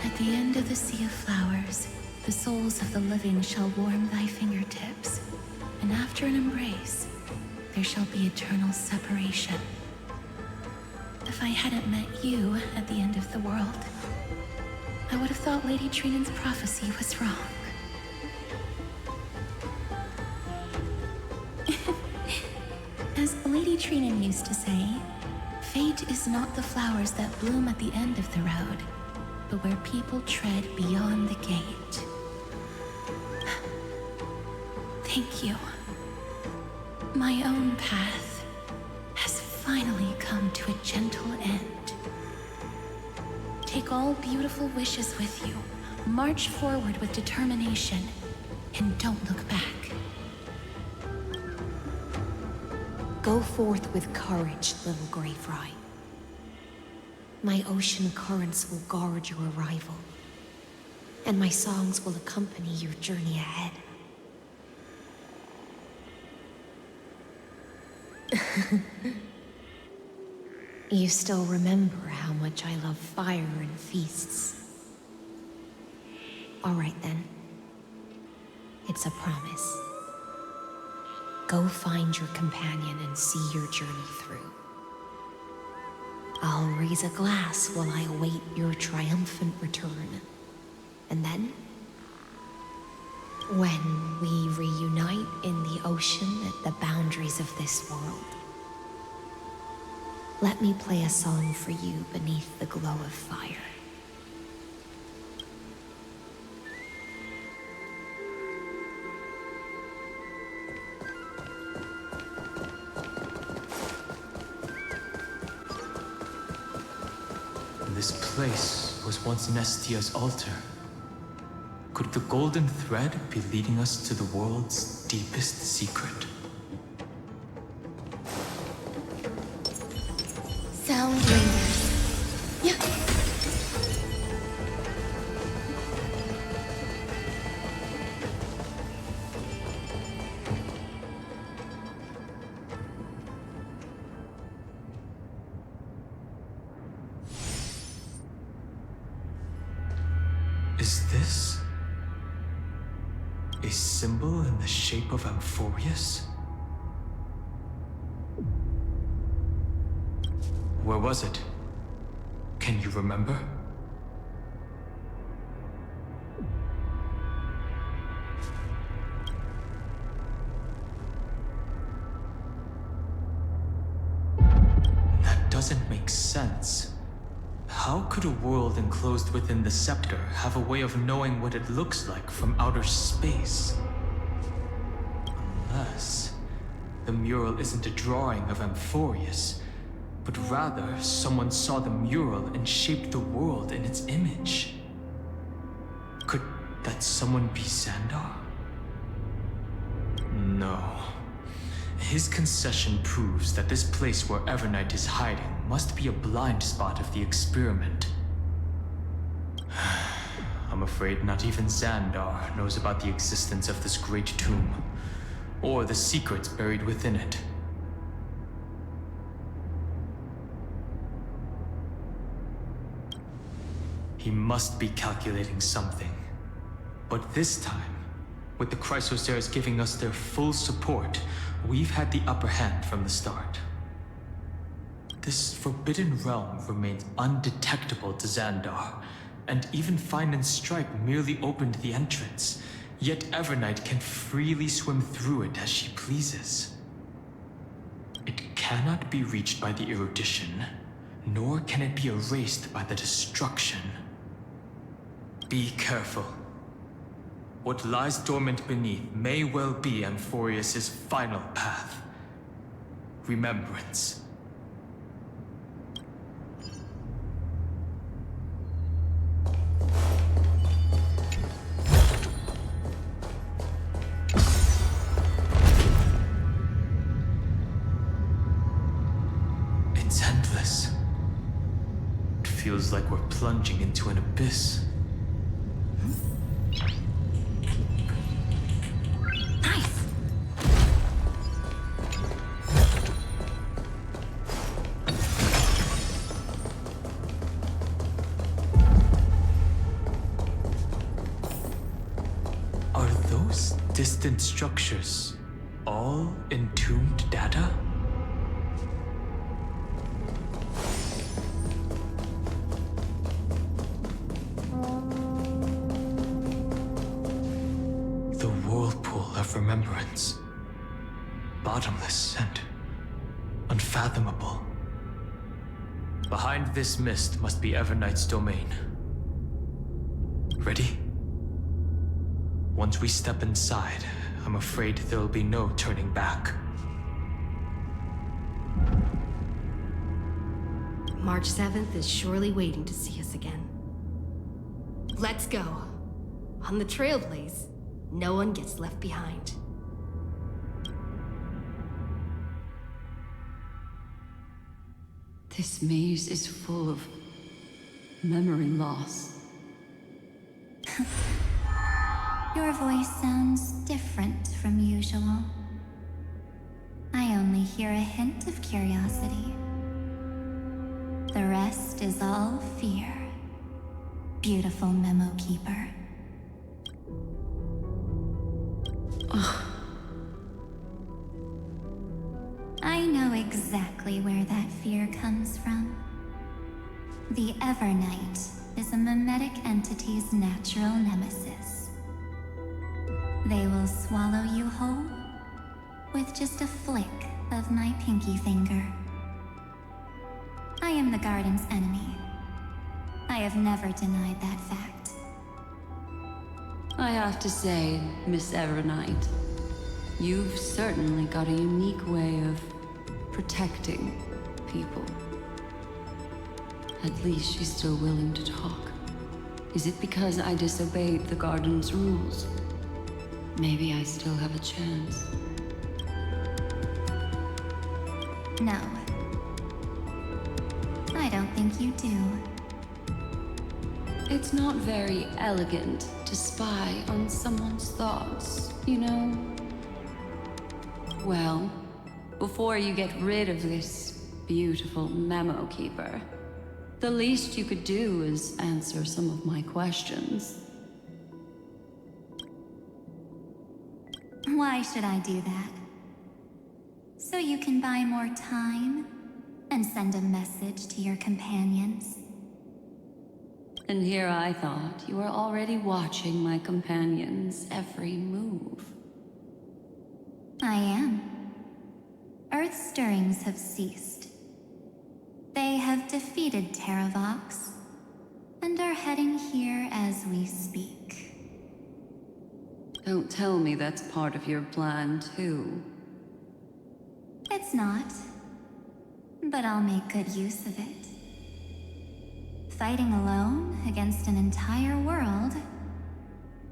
At the end of the sea of flowers, the souls of the living shall warm thy fingertips, and after an embrace, there shall be eternal separation. If I hadn't met you at the end of the world, I would have thought Lady Trinan's prophecy was wrong. As Lady Trinan used to say, fate is not the flowers that bloom at the end of the road, but where people tread beyond the gate. Thank you. My own path has finally come to a gentle end. Take all beautiful wishes with you, march forward with determination, and don't look back. Go forth with courage, little Grey Fry. My ocean currents will guard your arrival, and my songs will accompany your journey ahead. You still remember how much I love fire and feasts. All right then. It's a promise. Go find your companion and see your journey through. I'll raise a glass while I await your triumphant return. And then, when we reunite in the ocean at the boundaries of this world, let me play a song for you beneath the glow of fire. This place was once Nestia's altar. Could the golden thread be leading us to the world's deepest secret? Sound Raiders. Yeah. Is this a symbol in the shape of Amphorius? Where was it? Can you remember? That doesn't make sense. How could a world enclosed within the scepter have a way of knowing what it looks like from outer space? Unless the mural isn't a drawing of Amphorius, but rather someone saw the mural and shaped the world in its image. Could that someone be Xandar? No. His concession proves that this place where Evernight is hiding must be a blind spot of the experiment. I'm afraid not even Xandar knows about the existence of this great tomb, or the secrets buried within it. He must be calculating something. But this time, with the Chrysoceres giving us their full support, we've had the upper hand from the start. This forbidden realm remains undetectable to Xandar, and even Fine and Stripe merely opened the entrance, yet Evernight can freely swim through it as she pleases. It cannot be reached by the erudition, nor can it be erased by the destruction. Be careful. What lies dormant beneath may well be Amphorius' final path. Remembrance. It's endless. It feels like we're plunging into an abyss. distant structures, all entombed data? The whirlpool of remembrance. Bottomless and unfathomable. Behind this mist must be Everknight's domain. Ready? Once we step inside, I'm afraid there'll be no turning back. March 7th is surely waiting to see us again. Let's go. On the Trailblaze, no one gets left behind. This maze is full of memory loss. Your voice sounds different from usual. I only hear a hint of curiosity. The rest is all fear. Beautiful memo keeper. I know exactly where that fear comes from. The Everknight is a mimetic entity's natural nemesis. They will swallow you whole with just a flick of my pinky finger. I am the Garden's enemy. I have never denied that fact. I have to say, Miss Everknight, you've certainly got a unique way of protecting people. At least she's still willing to talk. Is it because I disobeyed the Garden's rules? Maybe I still have a chance. No. I don't think you do. It's not very elegant to spy on someone's thoughts, you know? Well, before you get rid of this beautiful memo keeper, the least you could do is answer some of my questions. Why should I do that? So you can buy more time and send a message to your companions? And here I thought you were already watching my companions' every move. I am. Earth's stirrings have ceased. They have defeated Terravox and are heading here as we speak. Don't tell me that's part of your plan, too. It's not, but I'll make good use of it. Fighting alone against an entire world,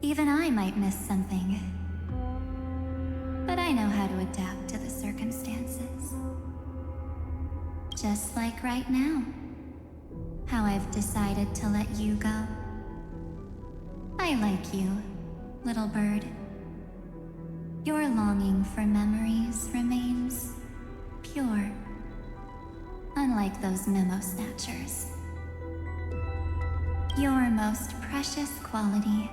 even I might miss something. But I know how to adapt to the circumstances. Just like right now, how I've decided to let you go. I like you, little bird. Your longing for memories remains pure, unlike those memo snatchers. Your most precious quality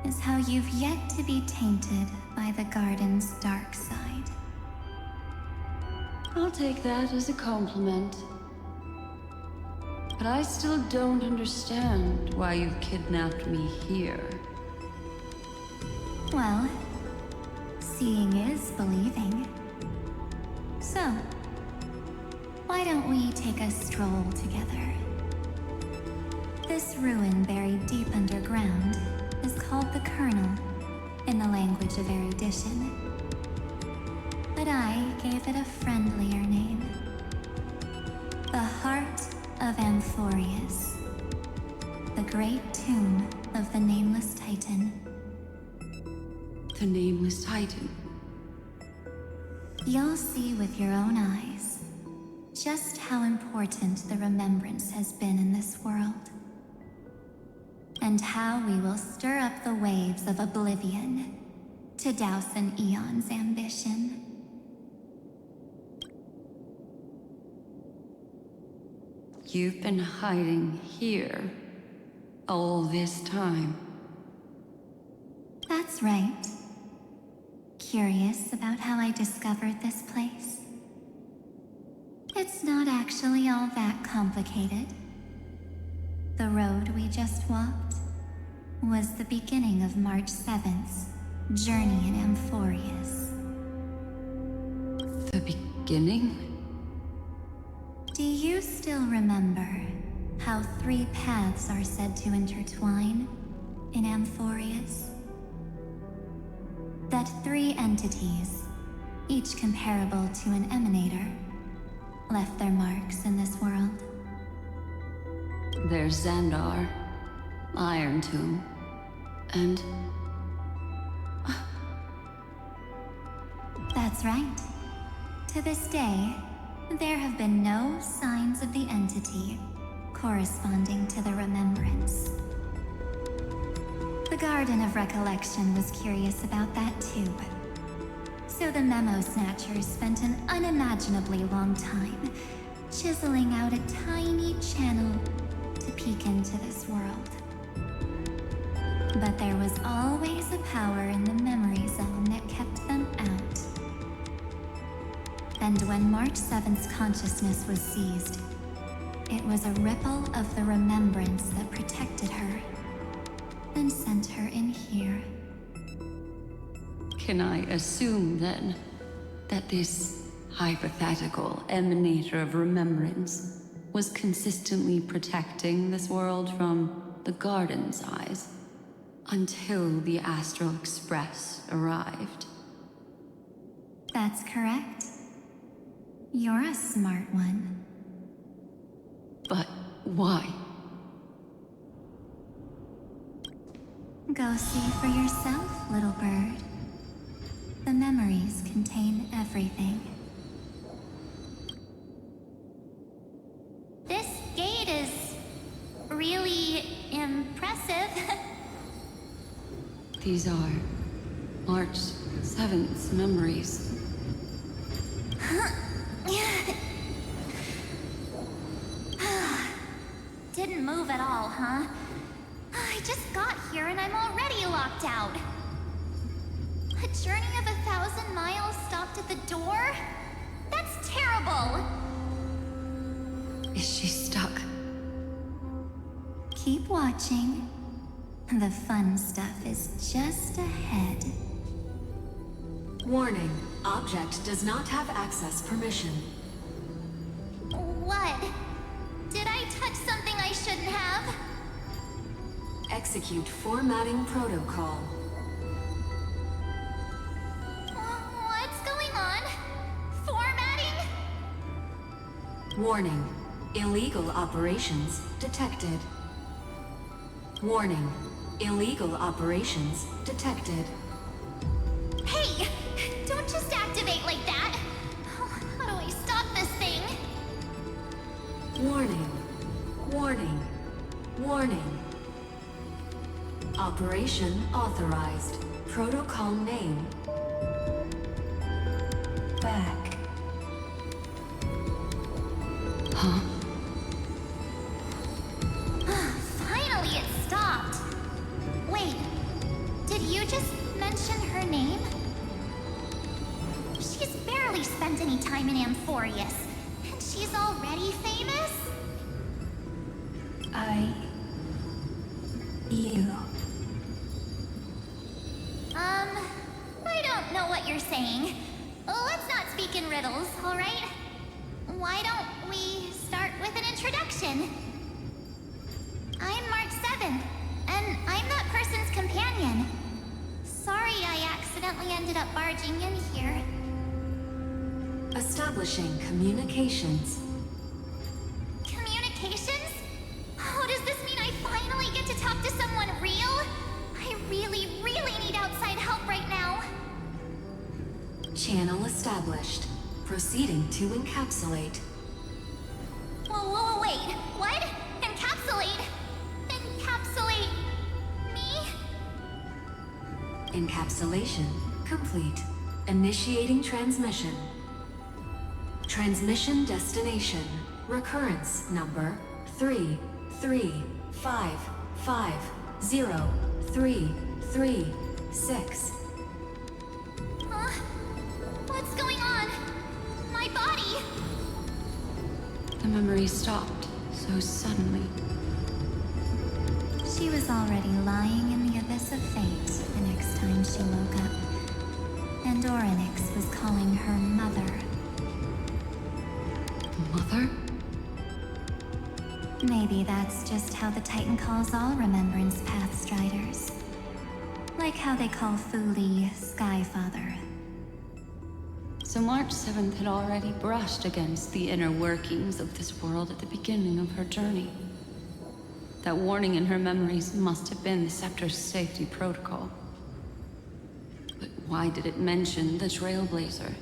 is how you've yet to be tainted by the Garden's dark side. I'll take that as a compliment. But I still don't understand why you've kidnapped me here. Well, seeing is believing. So, why don't we take a stroll together? This ruin buried deep underground is called the Kernel in the language of erudition. But I gave it a friendlier name. The Heart of Amphorius. The great tomb of the Nameless Titan. The Nameless Titan. You'll see with your own eyes just how important the remembrance has been in this world. And how we will stir up the waves of oblivion to douse an eon's ambition. You've been hiding here all this time. That's right. Curious about how I discovered this place? It's not actually all that complicated. The road we just walked was the beginning of March 7th's journey in Amphorius. The beginning? Do you still remember how 3 paths are said to intertwine in Amphorius? That 3 entities, each comparable to an emanator, left their marks in this world. There's Xandar, Iron Tomb, and... That's right. To this day, there have been no signs of the entity corresponding to the remembrance. The Garden of Recollection was curious about that too. So the Memo Snatchers spent an unimaginably long time chiseling out a tiny channel to peek into this world. But there was always a power in the memory zone that kept them out. And when March 7th's consciousness was seized, it was a ripple of the remembrance that protected her and sent her in here. Can I assume, then, that this hypothetical emanator of remembrance was consistently protecting this world from the Garden's eyes until the Astral Express arrived? That's correct. You're a smart one. But why? Go see for yourself, little bird. The memories contain everything. This gate is really impressive. These are March 7th's memories. Didn't move at all, huh? I just got here and I'm already locked out. A journey of 1,000 miles stopped at the door? That's terrible! Is she stuck? Keep watching. The fun stuff is just ahead. Warning. Object does not have access permission. What? Did I touch something I shouldn't have? Execute formatting protocol. What's going on? Formatting? Warning. Illegal operations detected. Warning. Illegal operations detected. Hey! Don't just activate like that! How do I stop this thing? Warning. Warning. Warning. Operation authorized. Protocol name. Back. Huh? Finally, it stopped. Wait, did you just mention her name? She's barely spent any time in Amphorius, and she's already famous? You. I don't know what you're saying. Let's not speak in riddles, alright? Why don't we start with an introduction? I'm March 7th, and I'm that person's companion. Sorry I accidentally ended up barging in here. Establishing communications. Communications? Oh, does this mean I finally get to talk to someone real? I really, really need outside help right now. Channel established. Proceeding to encapsulate. Whoa, wait, what? Encapsulate? Encapsulate me? Encapsulation complete. Initiating transmission. Transmission destination. Recurrence number 335503336. Huh? memory stopped so suddenly? She was already lying in the abyss of fate the next time she woke up. And Orynyx was calling her mother. Mother? Maybe that's just how the Titan calls all Remembrance Pathstriders. Like how they call Thule Skyfather. So March 7th had already brushed against the inner workings of this world at the beginning of her journey. That warning in her memories must have been the Scepter's safety protocol. But why did it mention the Trailblazer?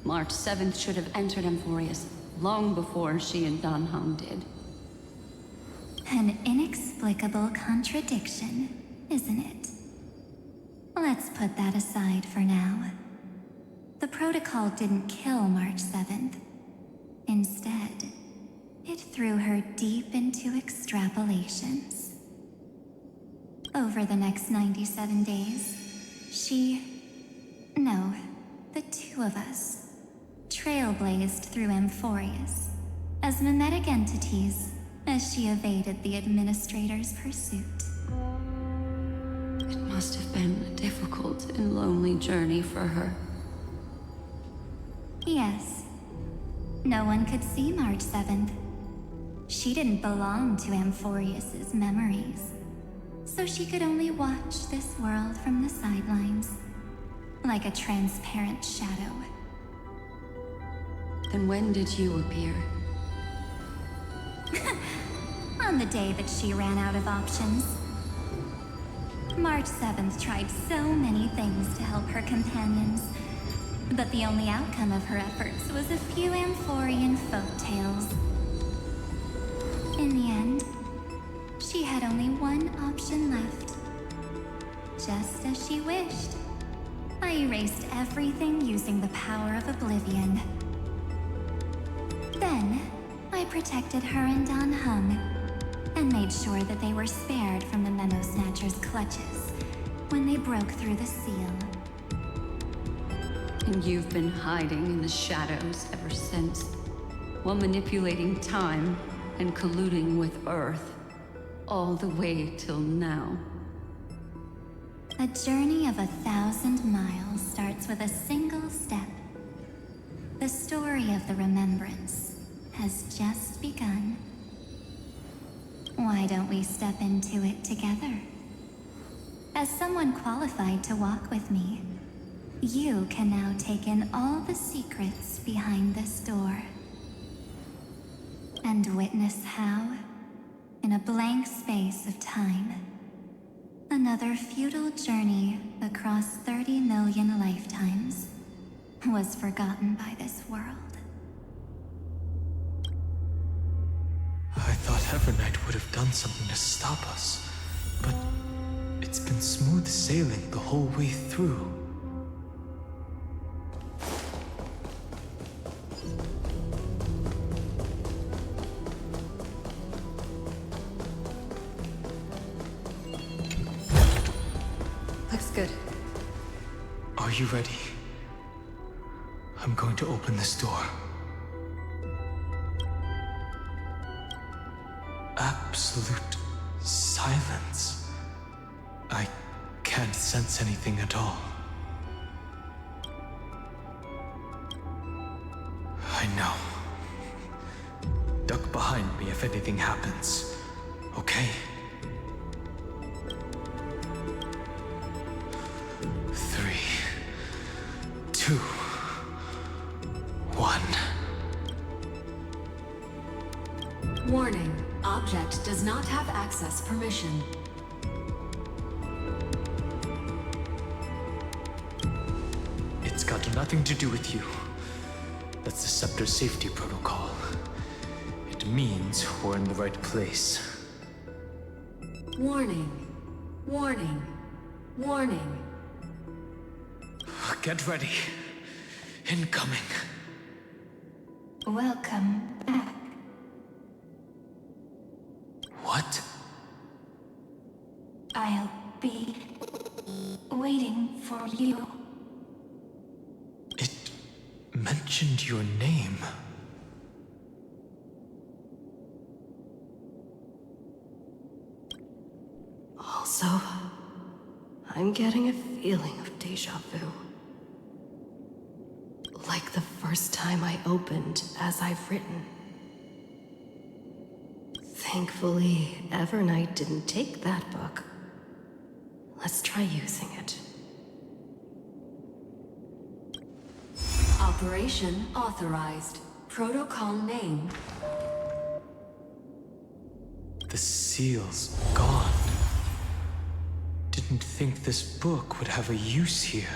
March 7th should have entered Amphorius long before she and Danham did. An inexplicable contradiction, isn't it? Let's put that aside for now. The protocol didn't kill March 7th. Instead, it threw her deep into extrapolations. Over the next 97 days, the two of us, trailblazed through Amphorius as mimetic entities as she evaded the Administrator's pursuit. It must have been a difficult and lonely journey for her. Yes. No one could see March 7th. She didn't belong to Amphorius's memories, so she could only watch this world from the sidelines, like a transparent shadow. Then when did you appear? On the day that she ran out of options. March 7th tried so many things to help her companions, but the only outcome of her efforts was a few Amphorian folktales. In the end, she had only one option left. Just as she wished. I erased everything using the power of oblivion. Then, I protected her and Danham, and made sure that they were spared from the Memo Snatcher's clutches when they broke through the seal. And you've been hiding in the shadows ever since, while manipulating time and colluding with Earth, all the way till now. A journey of 1,000 miles starts with a single step. The story of the Remembrance has just begun. Why don't we step into it together? As someone qualified to walk with me, you can now take in all the secrets behind this door. And witness how, in a blank space of time, another futile journey across 30 million lifetimes was forgotten by this world. I thought Evernight would have done something to stop us, but it's been smooth sailing the whole way through. Looks good. Are you ready? I'm going to open this door. Absolute silence. I can't sense anything at all. I know. Duck behind me if anything happens. Okay? 3, 2, 1. Warning. Object does not have access permission. It's got nothing to do with you. That's the Scepter's safety protocol. It means we're in the right place. Warning. Warning. Warning. Get ready. Incoming. Welcome back. What? I'll be waiting for you. It mentioned your name. Also, I'm getting a feeling of deja vu. Like the first time I opened As I've Written. Thankfully, Evernight didn't take that book. Let's try using it. Operation authorized. Protocol name. The seal's gone. Didn't think this book would have a use here.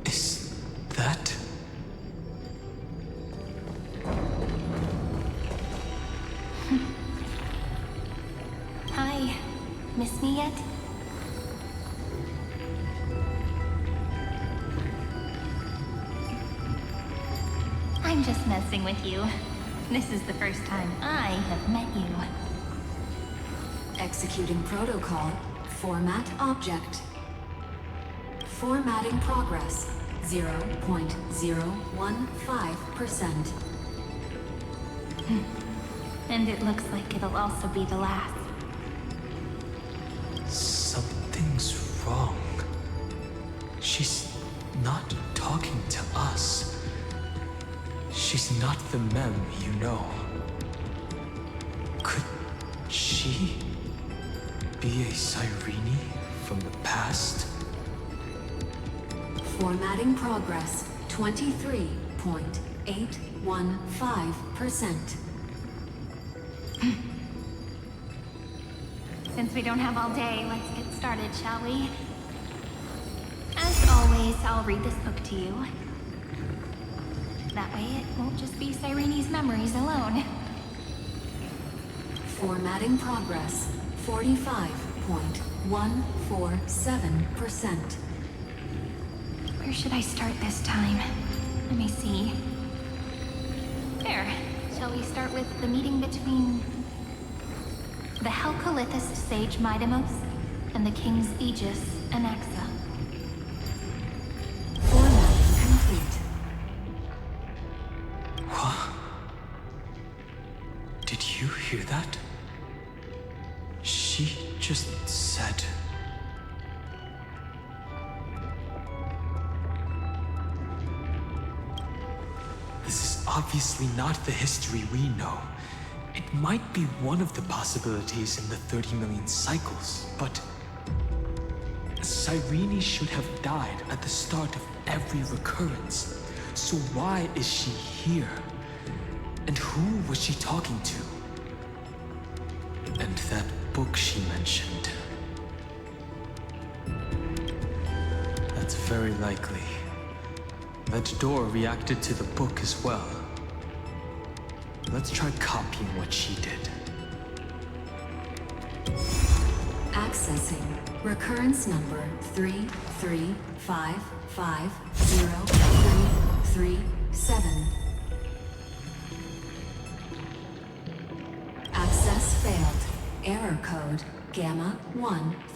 Is that... Hi. Miss me yet? I'm just messing with you. This is the first time I have met you. Executing protocol. Format object. Formatting progress. 0.015%. And it looks like it'll also be the last. Something's wrong. She's not talking to us. She's not the Mem you know. Could she be a Cyrene from the past? Formatting progress. 23.815%. Since we don't have all day, let's get started, shall we? As always, I'll read this book to you. That way it won't just be Cyrene's memories alone. Formatting progress. 45.147%. Where should I start this time? Let me see. There. Shall we start with the meeting between the Helcolithist sage Midamos and the King's Aegis Anaxa? Formatting complete. What? Did you hear that? She just said... This is obviously not the history we know. It might be one of the possibilities in the 30 million cycles, but... Cyrene should have died at the start of every recurrence. So why is she here? And who was she talking to? And that book she mentioned. That's very likely. That door reacted to the book as well. Let's try copying what she did. Accessing. Recurrence number 335503337. Access failed. Error code Gamma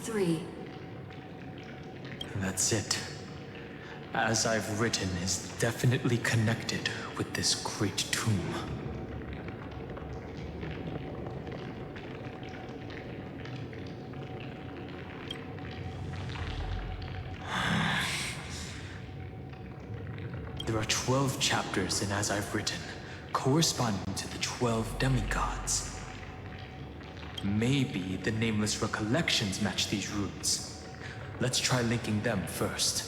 13. That's it. As I've Written is definitely connected with this great tomb. There are 12 chapters in As I've Written, corresponding to the 12 demigods. Maybe the Nameless Recollections match these roots. Let's try linking them first.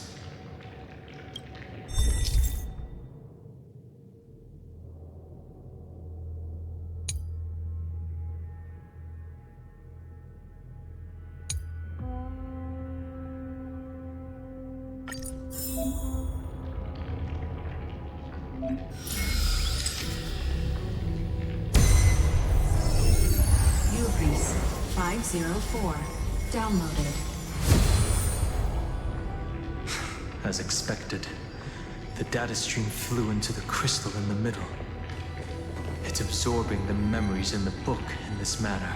Ubrice 504. Downloaded. As expected, the data stream flew into the crystal in the middle. It's absorbing the memories in the book in this manner.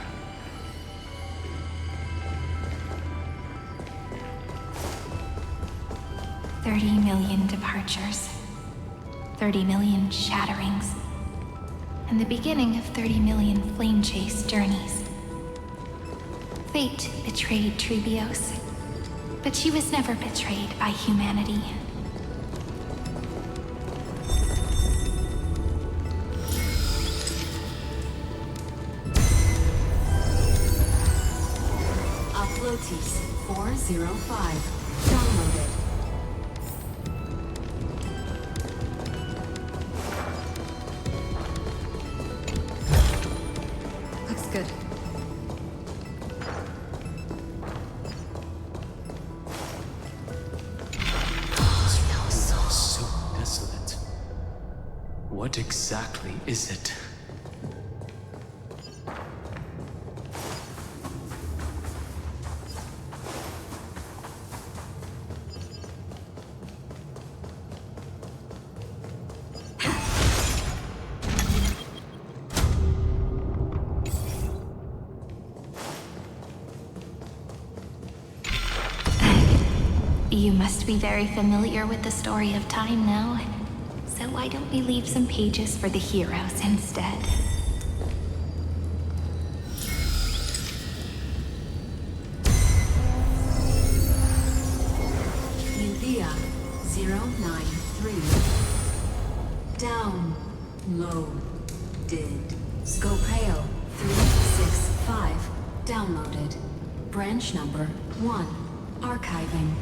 30 million departures, 30 million shatterings, and the beginning of 30 million flame chase journeys. Fate betrayed Trebios, but she was never betrayed by humanity. Uploads 405. Downloaded. Looks good. So desolate. What exactly is it? You must be very familiar with the story of time now. So why don't we leave some pages for the heroes instead? Uthea 093. Downloaded. Scopeo 365. Downloaded. Branch number 1. Archiving.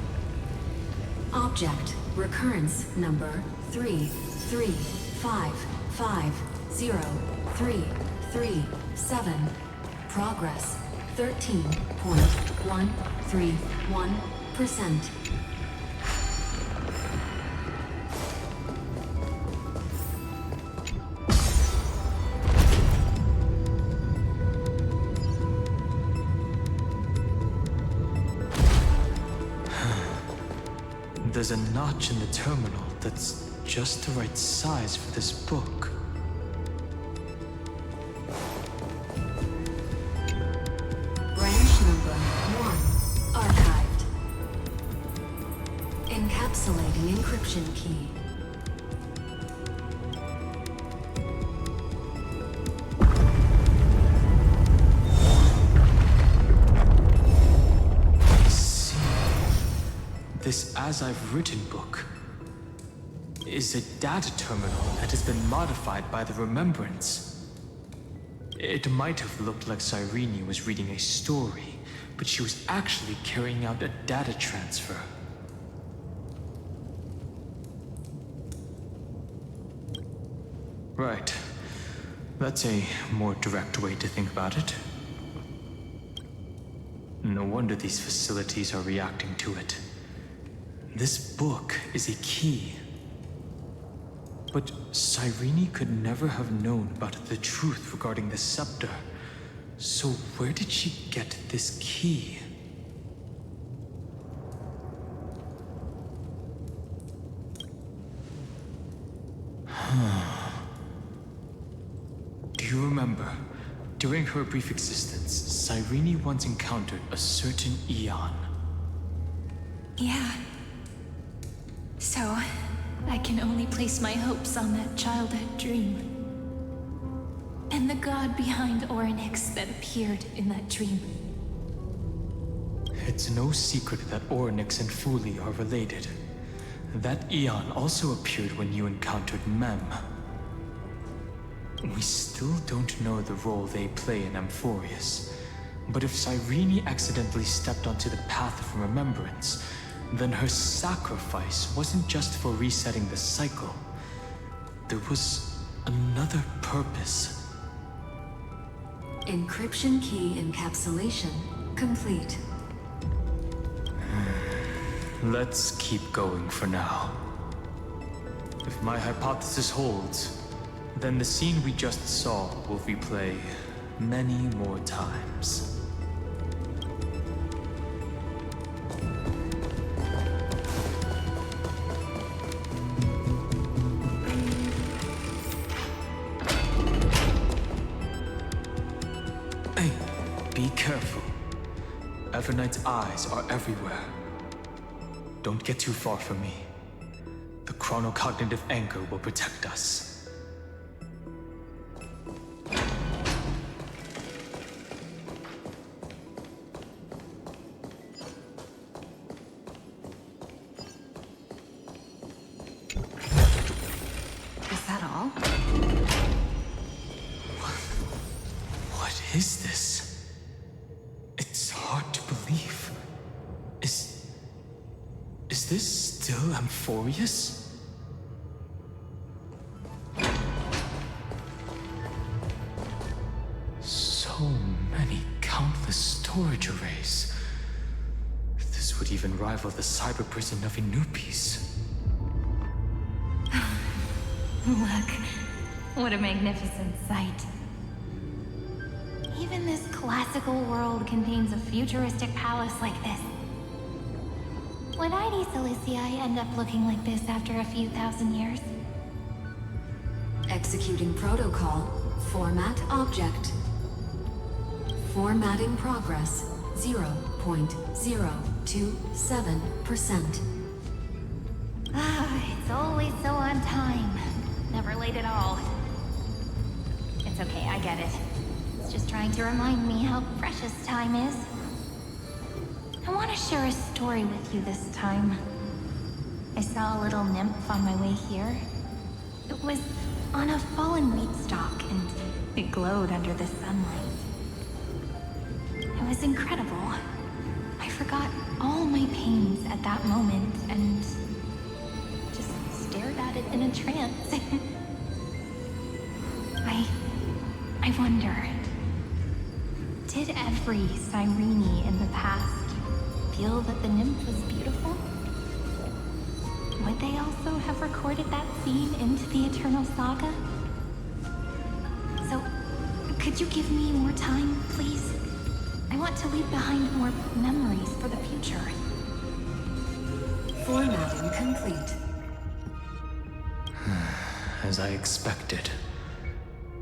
Object recurrence number 335503337. Progress 13.131%. There's a notch in the terminal that's just the right size for this book. Branch number 1. Archived. Encapsulating encryption key. This As I've Written book is a data terminal that has been modified by the Remembrance. It might have looked like Cyrene was reading a story, but she was actually carrying out a data transfer. Right. That's a more direct way to think about it. No wonder these facilities are reacting to it. This book is a key. But Cyrene could never have known about the truth regarding the scepter. So where did she get this key? Do you remember, during her brief existence, Cyrene once encountered a certain Eon? Yeah. So, I can only place my hopes on that childhood dream. And the god behind Orynyx that appeared in that dream. It's no secret that Orynyx and Fuli are related. That Eon also appeared when you encountered Mem. We still don't know the role they play in Amphorius. But if Cyrene accidentally stepped onto the path of remembrance, then her sacrifice wasn't just for resetting the cycle. There was another purpose. Encryption key encapsulation complete. Let's keep going for now. If my hypothesis holds, then the scene we just saw will replay many more times. Hey, be careful. Evernight's eyes are everywhere. Don't get too far from me. chronocognitive anchor will protect us. Is that all? What is this? It's hard to believe. Is this still Amphorius? So many countless storage arrays. This would even rival the cyber prison of Inupis. Look, what a magnificent sight. Even this classical world contains a futuristic palace like this. Would ID Ciliciae end up looking like this after a few thousand years? Executing protocol. Format object. Formatting progress. 0.027%. It's always so on time. Never late at all. It's okay, I get it. It's just trying to remind me how precious time is. I want to share a story with you this time. I saw a little nymph on my way here. It was on a fallen wheat stalk, and it glowed under the sunlight. It was incredible. I forgot all my pains at that moment, and just stared at it in a trance. I wonder, did every Cyrene in the past feel that the nymph was beautiful? Would they also have recorded that scene into the Eternal Saga? So, could you give me more time, please? I want to leave behind more memories for the future. Formatting complete. As I expected,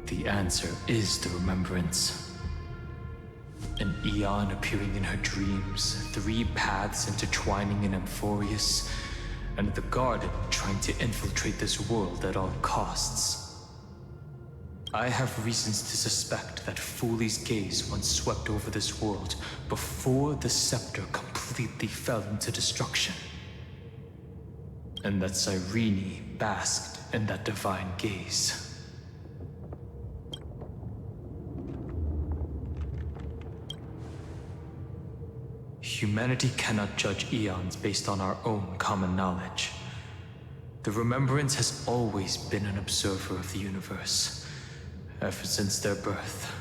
the answer is the remembrance. An Eon appearing in her dreams, 3 paths intertwining in Amphorius, and the Garden trying to infiltrate this world at all costs. I have reasons to suspect that Fooley's gaze once swept over this world before the scepter completely fell into destruction. And that Cyrene basked in that divine gaze. Humanity cannot judge eons based on our own common knowledge. The Remembrance has always been an observer of the universe, ever since their birth.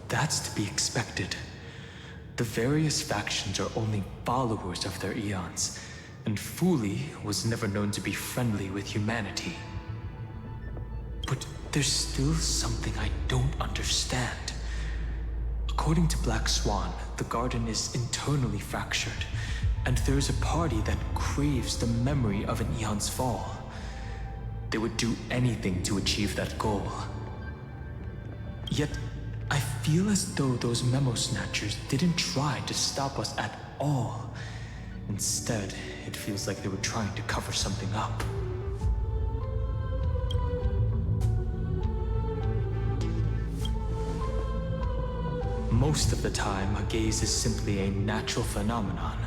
That's to be expected. The various factions are only followers of their eons, and Fooley was never known to be friendly with humanity. But there's still something I don't understand. According to Black Swan, the Garden is internally fractured, and there's a party that craves the memory of an eon's fall. They would do anything to achieve that goal. Yet, I feel as though those memo snatchers didn't try to stop us at all. Instead, it feels like they were trying to cover something up. Most of the time, a gaze is simply a natural phenomenon,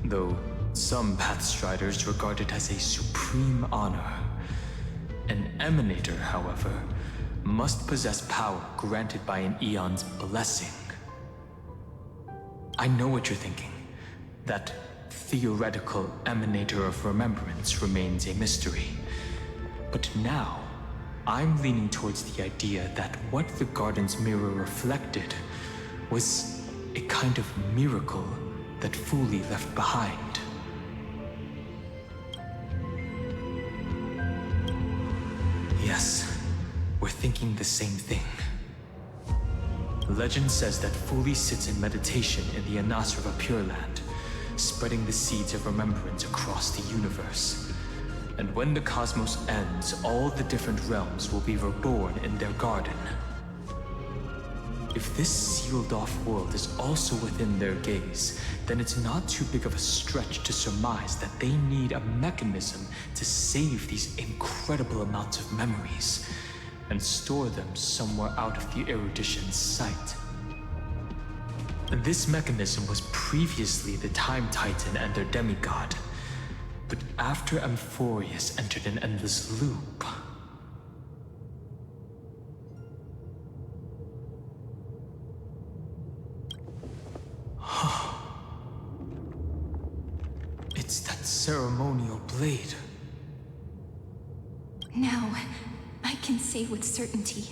though some Pathstriders regard it as a supreme honor. An Emanator, however, must possess power granted by an Eon's blessing. I know what you're thinking. That theoretical Emanator of Remembrance remains a mystery. But now, I'm leaning towards the idea that what the Garden's mirror reflected was a kind of miracle that Fooley left behind. Yes, we're thinking the same thing. Legend says that Fooley sits in meditation in the Anasrava Pure Land, spreading the seeds of remembrance across the universe. And when the cosmos ends, all the different realms will be reborn in their garden. If this sealed-off world is also within their gaze, then it's not too big of a stretch to surmise that they need a mechanism to save these incredible amounts of memories and store them somewhere out of the erudition's sight. And this mechanism was previously the Time Titan and their demigod, but after Amphorius entered an endless loop, it's that ceremonial blade. Now, I can say with certainty,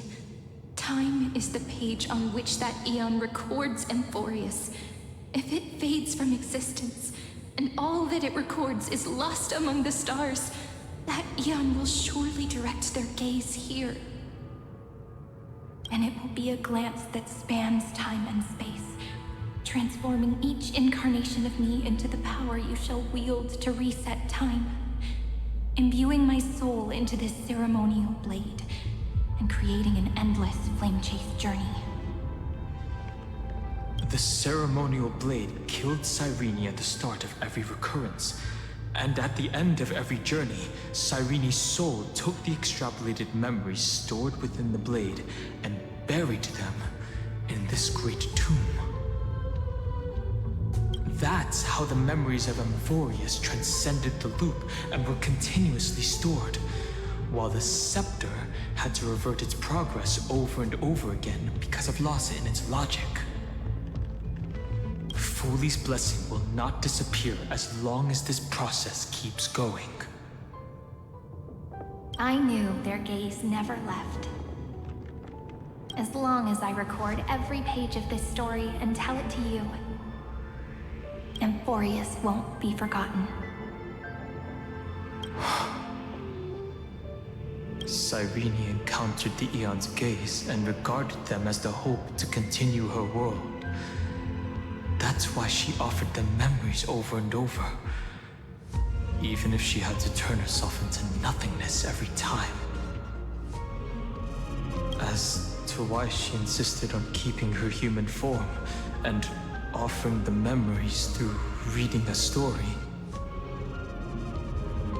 time is the page on which that eon records Amphorius. If it fades from existence, and all that it records is lost among the stars, that eon will surely direct their gaze here. And it will be a glance that spans time and space, transforming each incarnation of me into the power you shall wield to reset time, imbuing my soul into this ceremonial blade, and creating an endless flame-chase journey. The ceremonial blade killed Cyrene at the start of every recurrence, and at the end of every journey, Cyrene's soul took the extrapolated memories stored within the blade and buried them in this great tomb. That's how the memories of Amphorius transcended the loop and were continuously stored, while the scepter had to revert its progress over and over again because of loss in its logic. Foley's blessing will not disappear as long as this process keeps going. I knew their gaze never left. As long as I record every page of this story and tell it to you, Amphorius won't be forgotten. Cyrene encountered the Eon's gaze and regarded them as the hope to continue her world. That's why she offered them memories over and over, even if she had to turn herself into nothingness every time. As to why she insisted on keeping her human form and offering the memories through reading a story,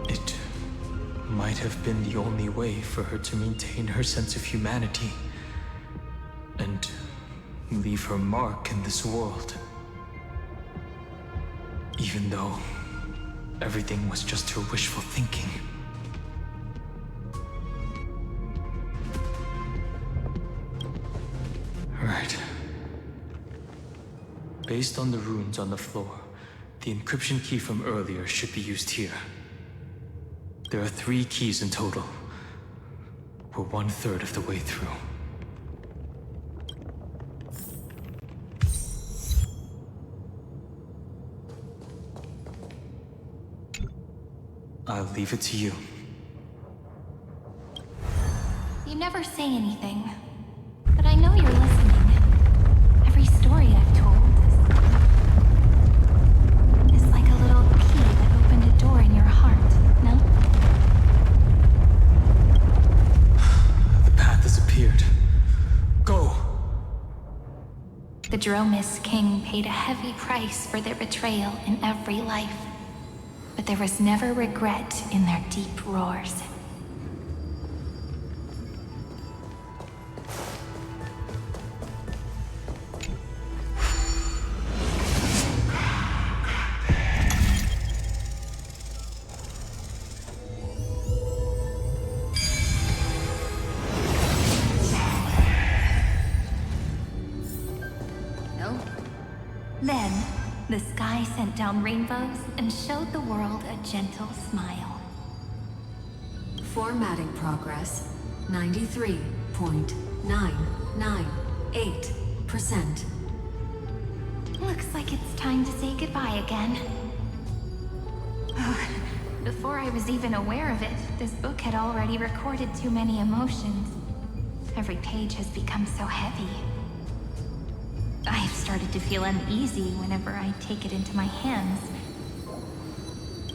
it might have been the only way for her to maintain her sense of humanity and leave her mark in this world. Even though everything was just her wishful thinking. Right. Based on the runes on the floor, the encryption key from earlier should be used here. There are 3 keys in total. We're 1/3 of the way through. I'll leave it to you. You never say anything, but I know you're listening. Every story I've told is like a little key that opened a door in your heart, no? The path has appeared. Go! The Dromis King paid a heavy price for their betrayal in every life, but there was never regret in their deep roars. Then, the sky sent down rainbows and showed the world a gentle smile. Formatting progress 93.998%. Looks like it's time to say goodbye again. Before I was even aware of it, this book had already recorded too many emotions. Every page has become so heavy. I've started to feel uneasy whenever I take it into my hands.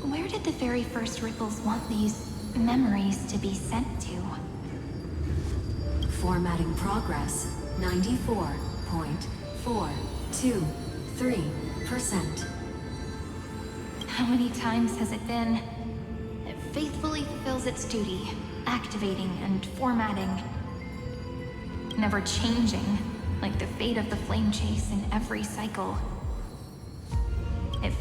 Where did the very first ripples want these memories to be sent to? Formatting progress 94.999%. 96.423%. How many times has it been? It faithfully fulfills its duty, activating and formatting. Never changing, like the fate of the flame chase in every cycle. If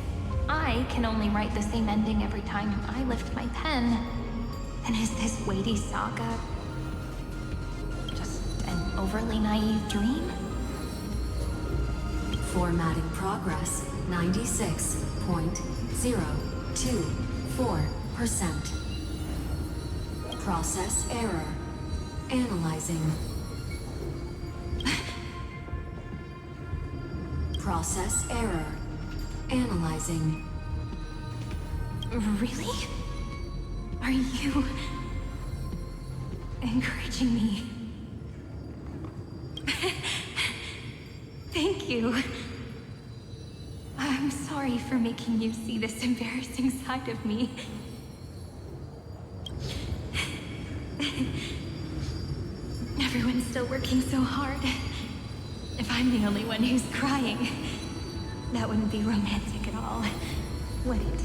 I can only write the same ending every time I lift my pen, then is this weighty saga just an overly naive dream? Formatting progress 96.024%. Process error. Analyzing. Process error. Analyzing. Really? Are you encouraging me? Thank you. I'm sorry for making you see this embarrassing side of me. Everyone's still working so hard. If I'm the only one who's crying, that wouldn't be romantic at all, would it?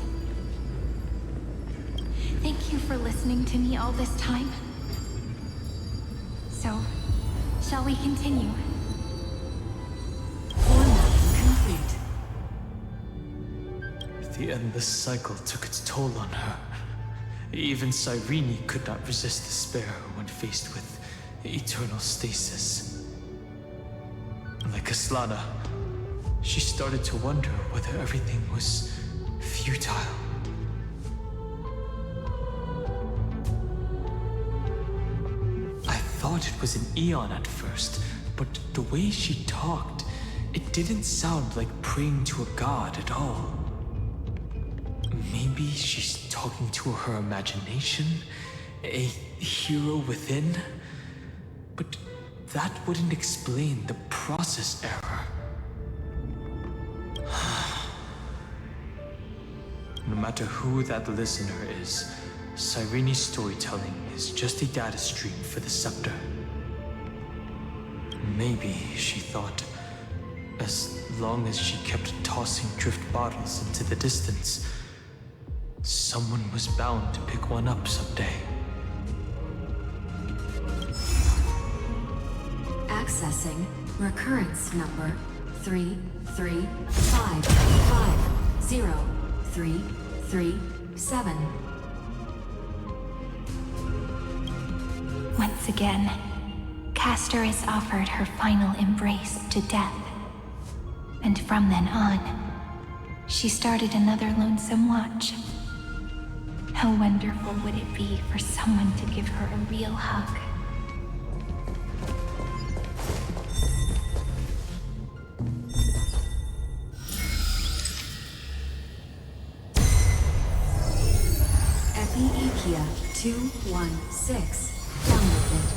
Thank you for listening to me all this time. So, shall we continue? Formatting complete. The endless cycle took its toll on her. Even Cyrene could not resist despair when faced with eternal stasis. Like Aslana, she started to wonder whether everything was futile. I thought it was an Eon at first, but the way she talked, it didn't sound like praying to a god at all. Maybe she's talking to her imagination, a hero within? But that wouldn't explain the process error. No matter who that listener is, Cyrene's storytelling is just a data stream for the scepter. Maybe, she thought, as long as she kept tossing drift bottles into the distance, someone was bound to pick one up someday. Accessing recurrence number 335503337. Once again, Castor is offered her final embrace to death. And from then on, she started another lonesome watch. How wonderful would it be for someone to give her a real hug? Epi-Ikia 216 downloaded.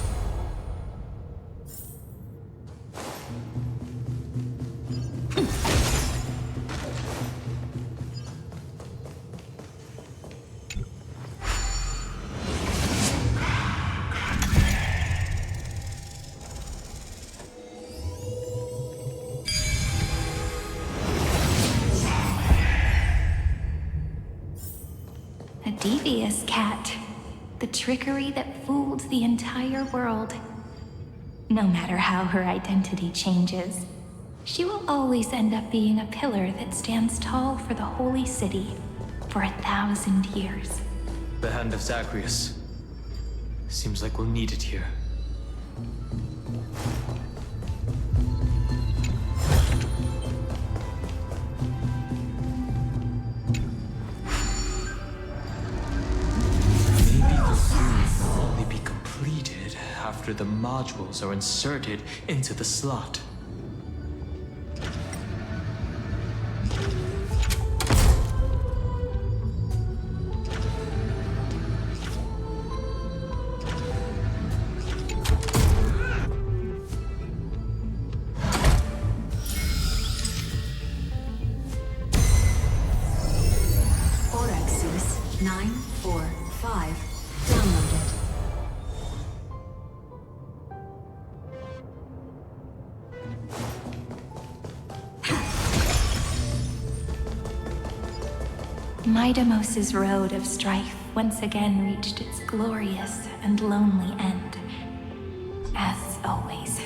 A devious cat. The trickery that fooled the entire world. No matter how her identity changes, she will always end up being a pillar that stands tall for the holy city for 1,000 years. The hand of Zagreus. Seems like we'll need it here. After the modules are inserted into the slot. Orexis 945 downloaded. Midamos's road of strife once again reached its glorious and lonely end. As always.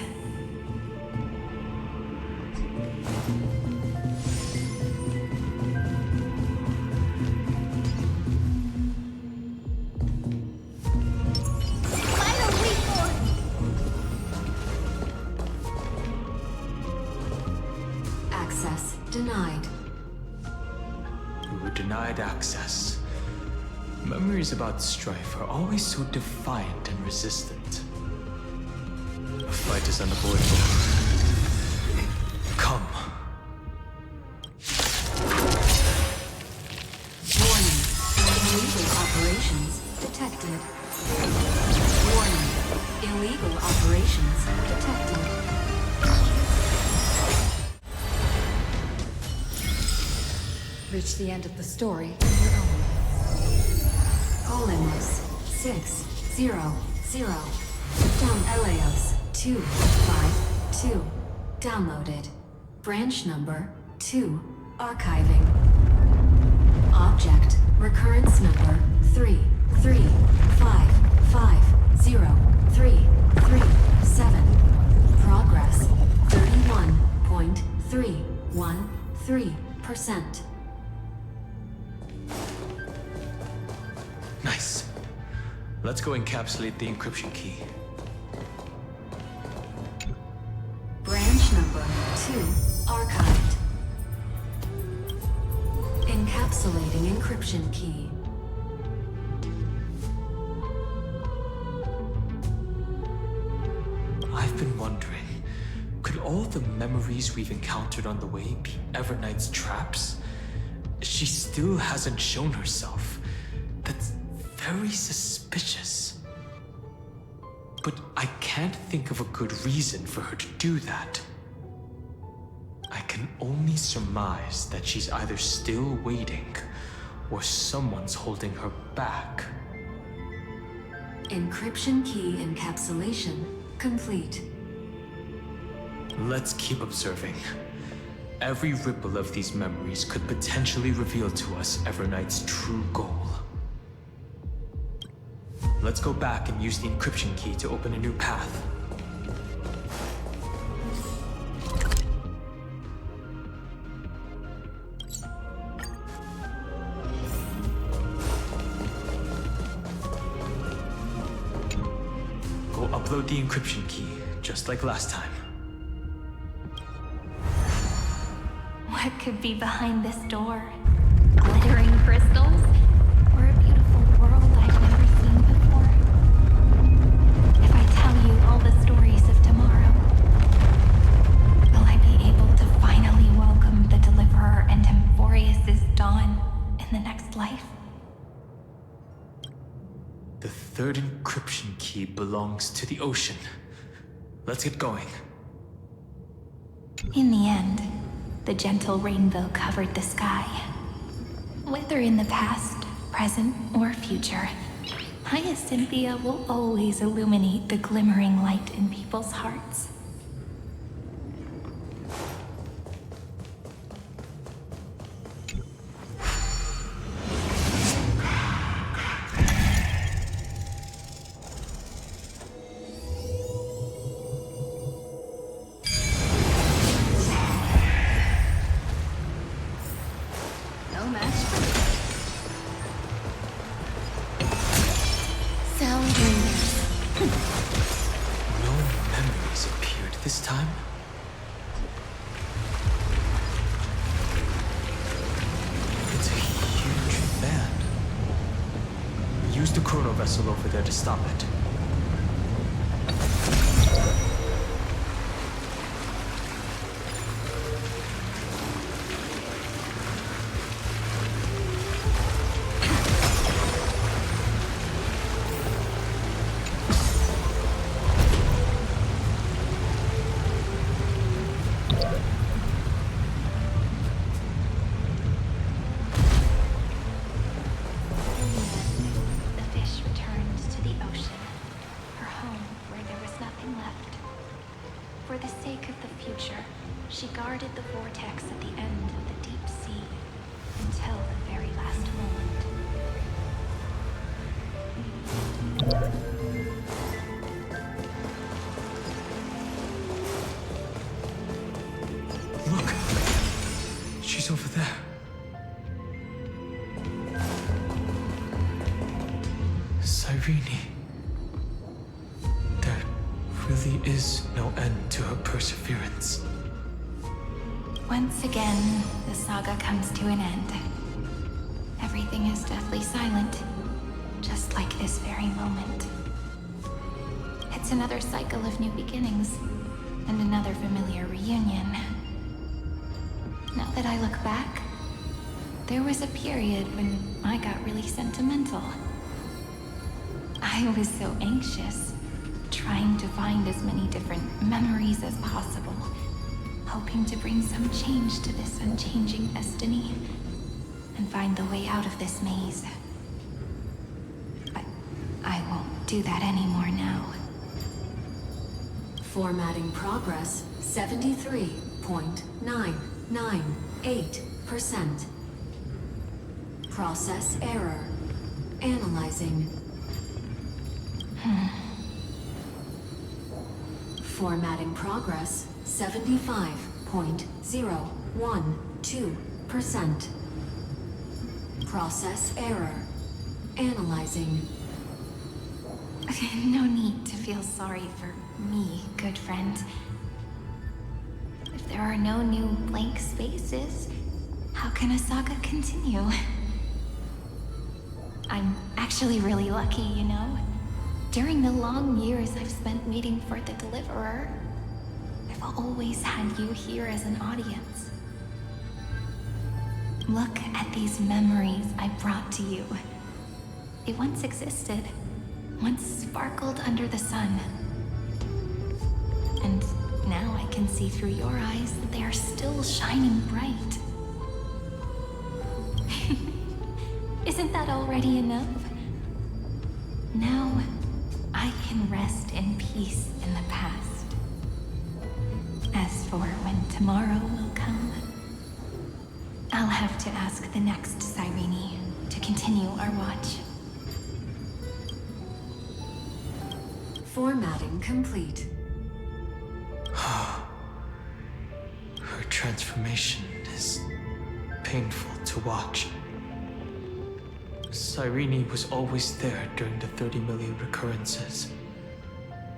Access denied. We were denied access. Memories about strife are always so defiant and resistant. A fight is unavoidable. Come. Warning. Illegal operations detected. Warning. Illegal operations detected. Reach the end of the story on your own. Call-in was 600. Down Eleos 252. Downloaded. Branch number 2. Archiving. Object recurrence number 335503337. Progress 31.313%. Nice. Let's go encapsulate the encryption key. Branch number 2 archived. Encapsulating encryption key. I've been wondering, could all the memories we've encountered on the way be Everknight's traps? She still hasn't shown herself. That's very suspicious. But I can't think of a good reason for her to do that. I can only surmise that she's either still waiting, or someone's holding her back. Encryption key encapsulation complete. Let's keep observing. Every ripple of these memories could potentially reveal to us Everknight's true goal. Let's go back and use the encryption key to open a new path. Go upload the encryption key, just like last time. What could be behind this door? Glittering crystals? Or a beautiful world I've never seen before? If I tell you all the stories of tomorrow, will I be able to finally welcome the Deliverer and Emphorius' dawn in the next life? The third encryption key belongs to the ocean. Let's get going. In the end, the gentle rainbow covered the sky. Whether in the past, present, or future, Hyacinthia will always illuminate the glimmering light in people's hearts. No match for me. Sound ringers. No memories appeared this time. It's a huge fan. Use the chrono vessel over there to stop it. The fish returned to the ocean, her home where there was nothing left. For the sake of the future, she guarded the vortex at the end of the deep sea until the very last moment. She's over there. Cyrene. There really is no end to her perseverance. Once again, the saga comes to an end. Everything is deathly silent, just like this very moment. It's another cycle of new beginnings, and another familiar reunion. Now that I look back, there was a period when I got really sentimental. I was so anxious, trying to find as many different memories as possible, hoping to bring some change to this unchanging destiny, and find the way out of this maze. But I won't do that anymore now. Formatting progress 73.998%. Process error. Analyzing. Formatting progress 75.012%. Process error. Analyzing. No need to feel sorry for me, good friend. If there are no new blank spaces, how can a saga continue? I'm actually really lucky, you know? During the long years I've spent waiting for the Deliverer, I've always had you here as an audience. Look at these memories I brought to you. They once existed, once sparkled under the sun. And now I can see through your eyes that they are still shining bright. Isn't that already enough? Now, I can rest in peace in the past. As for when tomorrow will come, I'll have to ask the next Cyrene to continue our watch. Formatting complete. Her transformation is painful to watch. Cyrene was always there during the 30 million recurrences.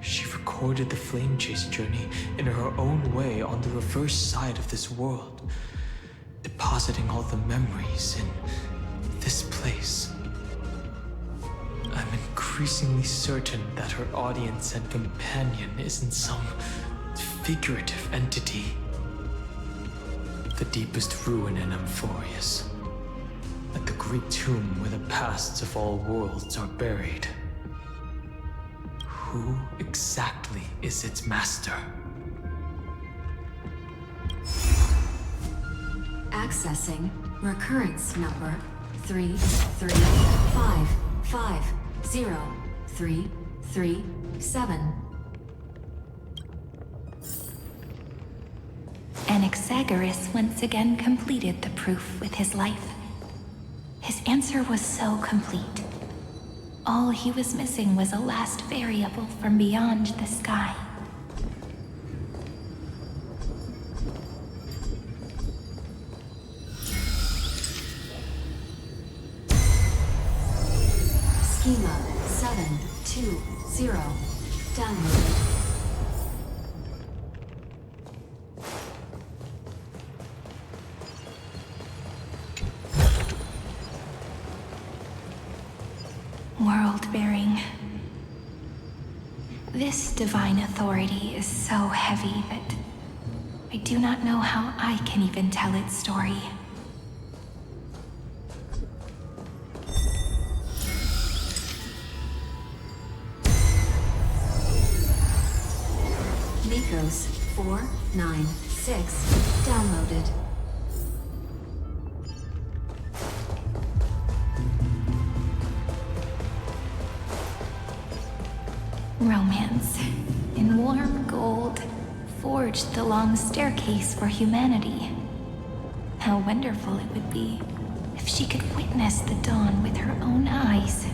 She recorded the Flame Chase journey in her own way on the reverse side of this world, depositing all the memories in this place. I'm increasingly certain that her audience and companion isn't some figurative entity. The deepest ruin in Amphorius. At the great tomb where the pasts of all worlds are buried. Who exactly is its master? Accessing recurrence number 335503337. Anaxagoras once again completed the proof with his life. His answer was so complete. All he was missing was a last variable from beyond the sky. Schema 720. Downloaded. World-bearing. This divine authority is so heavy that I do not know how I can even tell its story. Nikos 496. Downloaded. Romance, in warm gold, forged the long staircase for humanity. How wonderful it would be if she could witness the dawn with her own eyes.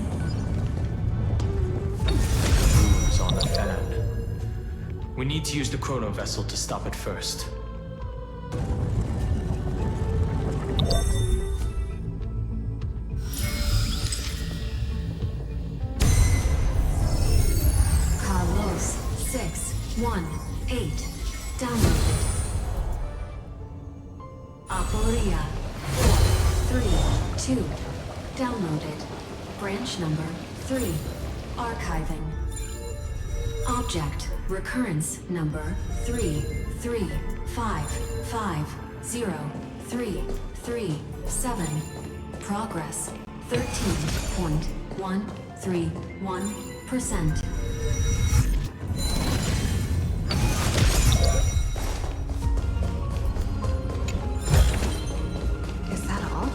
Who's on the fan? We need to use the chrono vessel to stop it first. Carlos 618 downloaded. Aporia 432 downloaded. Branch number 3 archiving. Object recurrence number 335503337. Progress 13.131%. Is that all?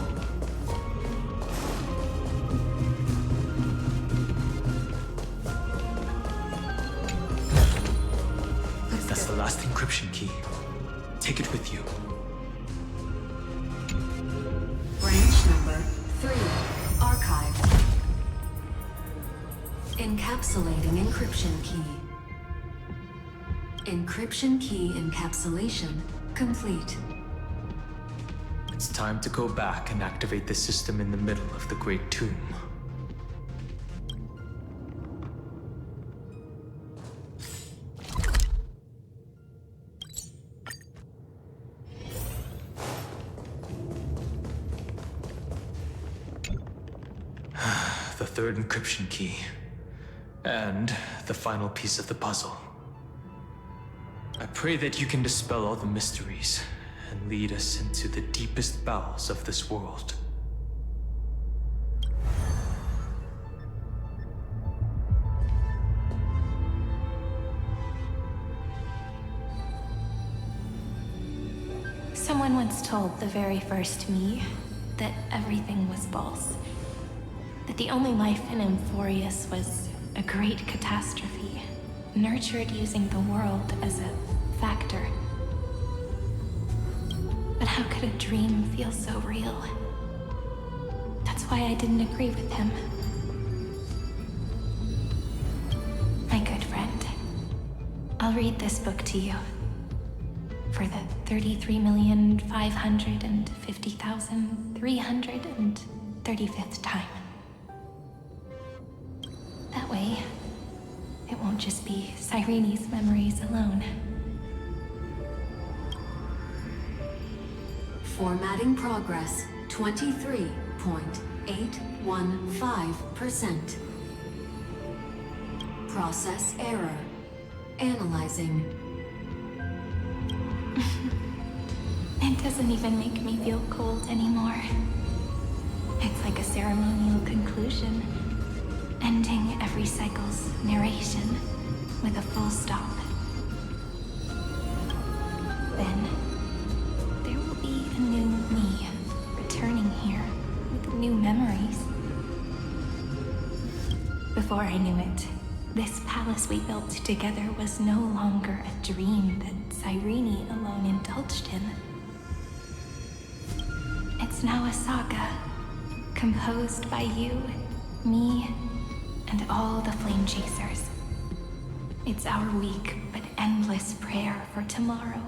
That's the last encryption key. Take it with you. Branch number 3 archive. Encapsulating encryption key. Encryption key encapsulation complete. It's time to go back and activate the system in the middle of the Great Tomb. The third encryption key. And the final piece of the puzzle. I pray that you can dispel all the mysteries and lead us into the deepest bowels of this world. Someone once told the very first me that everything was false. That the only life in Amphorius was a great catastrophe, nurtured using the world as a factor. But how could a dream feel so real? That's why I didn't agree with him. My good friend, I'll read this book to you. For the 33,550,335th time. That way, it won't just be Cyrene's memories alone. Formatting progress 23.815%. Process error. Analyzing. It doesn't even make me feel cold anymore. It's like a ceremonial conclusion, ending every cycle's narration with a full stop. Then, there will be a new me, returning here with new memories. Before I knew it, this palace we built together was no longer a dream that Cyrene alone indulged in. It's now a saga, composed by you, me, and all the flame chasers. It's our weak but endless prayer for tomorrow.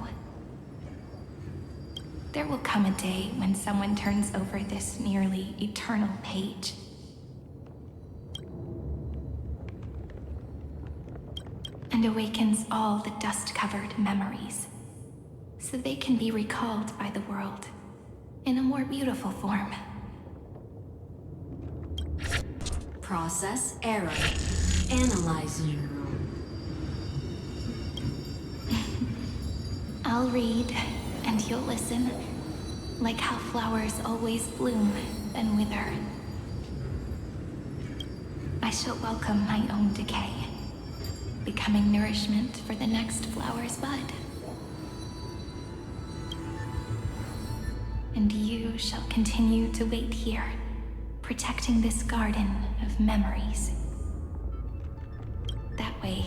There will come a day when someone turns over this nearly eternal page. And awakens all the dust-covered memories, so they can be recalled by the world in a more beautiful form. Process error. Analyzing. I'll read, and you'll listen, like how flowers always bloom and wither. I shall welcome my own decay, becoming nourishment for the next flower's bud. And you shall continue to wait here, protecting this garden of memories. That way,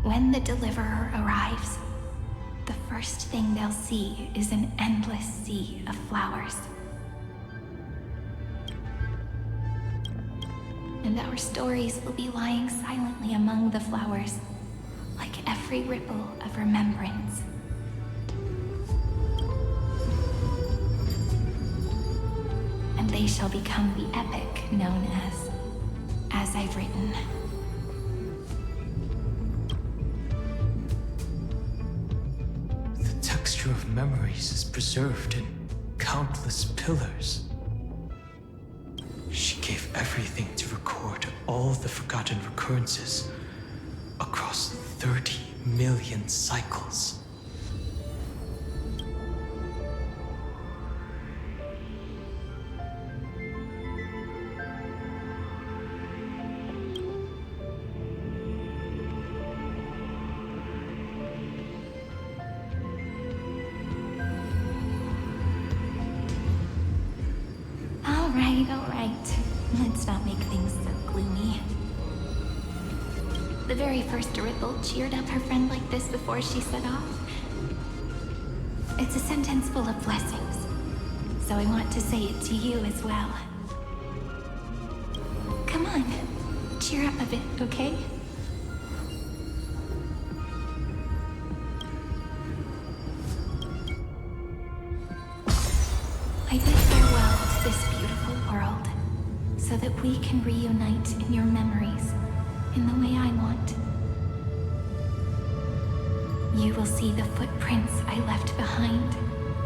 when the Deliverer arrives, the first thing they'll see is an endless sea of flowers. And our stories will be lying silently among the flowers, like every ripple of remembrance. they shall become the epic known as I've written. The texture of memories is preserved in countless pillars. She gave everything to record all the forgotten recurrences across 30 million cycles. All right. Let's not make things so gloomy. The very first Ripple cheered up her friend like this before she set off. It's a sentence full of blessings, so I want to say it to you as well. Come on, cheer up a bit, okay? I bid farewell to this beautiful world, so that we can reunite in your memories, in the way I want. You will see the footprints I left behind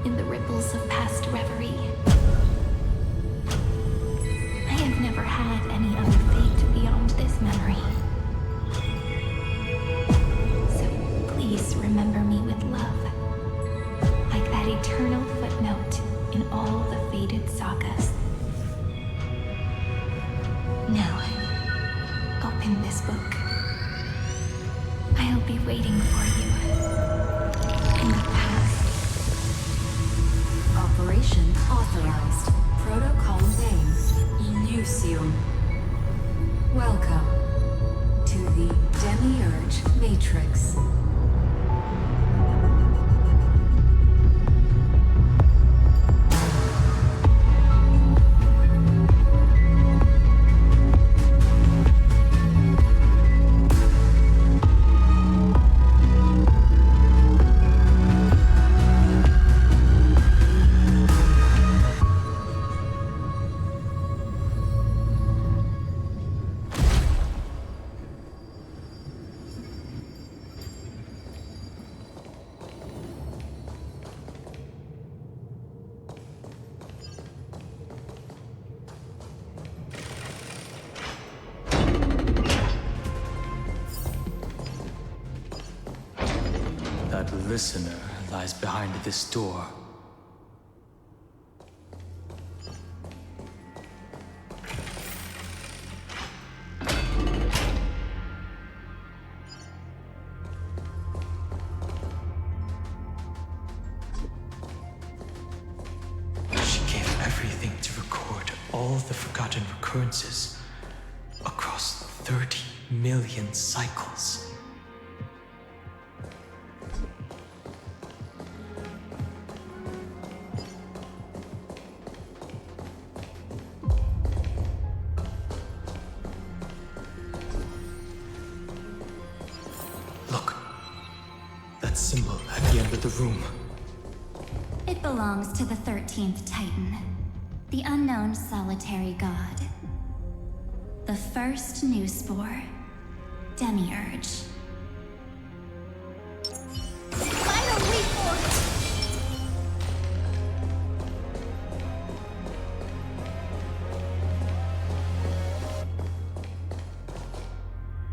in the ripples of past reverie. I have never had any other fate beyond this memory. So please remember me with love, like that eternal footnote in all the faded sagas. Now, open this book. I'll be waiting for you in the past. Operation authorized. Protocol name, Elysium. Welcome to the Demiurge Matrix. That listener lies behind this door. She gave everything to record all the forgotten recurrences across 30 million cycles. Look, that symbol at the end of the room. It belongs to the 13th Titan, the unknown solitary god. The first new spore, Demiurge. Final report!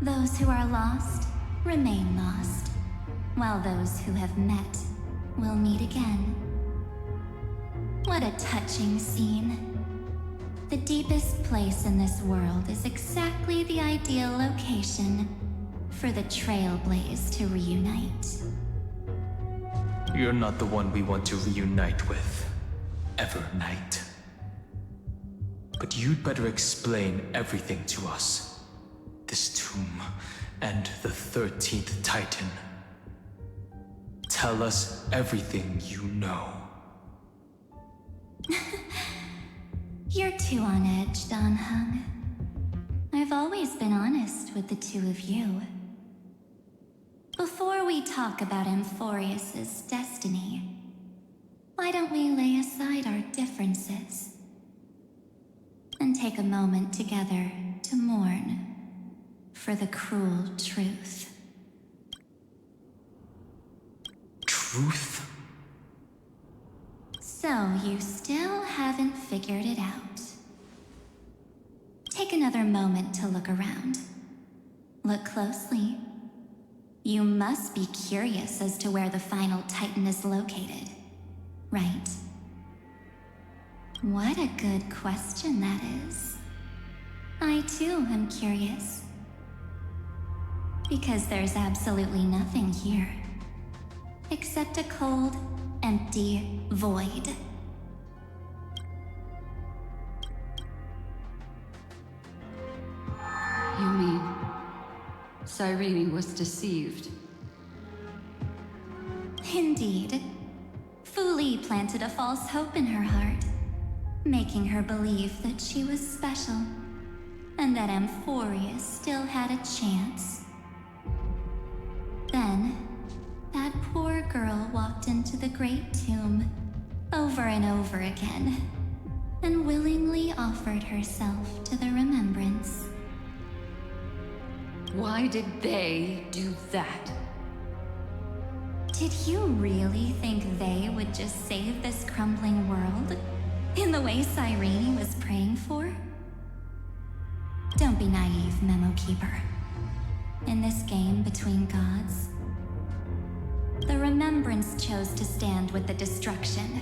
Those who are lost remain lost, while those who have met will meet again. What a touching scene. The deepest place in this world is exactly the ideal location for the Trailblaze to reunite. You're not the one we want to reunite with, Evernight. But you'd better explain everything to us. This tomb and the 13th Titan. Tell us everything you know. You're too on edge, Don Hung. I've always been honest with the two of you. Before we talk about Amphorius's destiny, why don't we lay aside our differences take a moment together to mourn for the cruel truth. Truth? So you still haven't figured it out. Take another moment to look around. Look closely. You must be curious as to where the final Titan is located, right? What a good question that is. I too am curious. Because there's absolutely nothing here. Except a cold, empty void. You mean Cyrene was deceived? Indeed. Fu Li planted a false hope in her heart, making her believe that she was special, and that Amphorius still had a chance. Then, that poor girl walked into the Great Tomb over and over again, and willingly offered herself to the remembrance. Why did they do that? Did you really think they would just save this crumbling world in the way Cyrene was praying for? Don't be naive, Memo Keeper. In this game between gods, the Remembrance chose to stand with the destruction.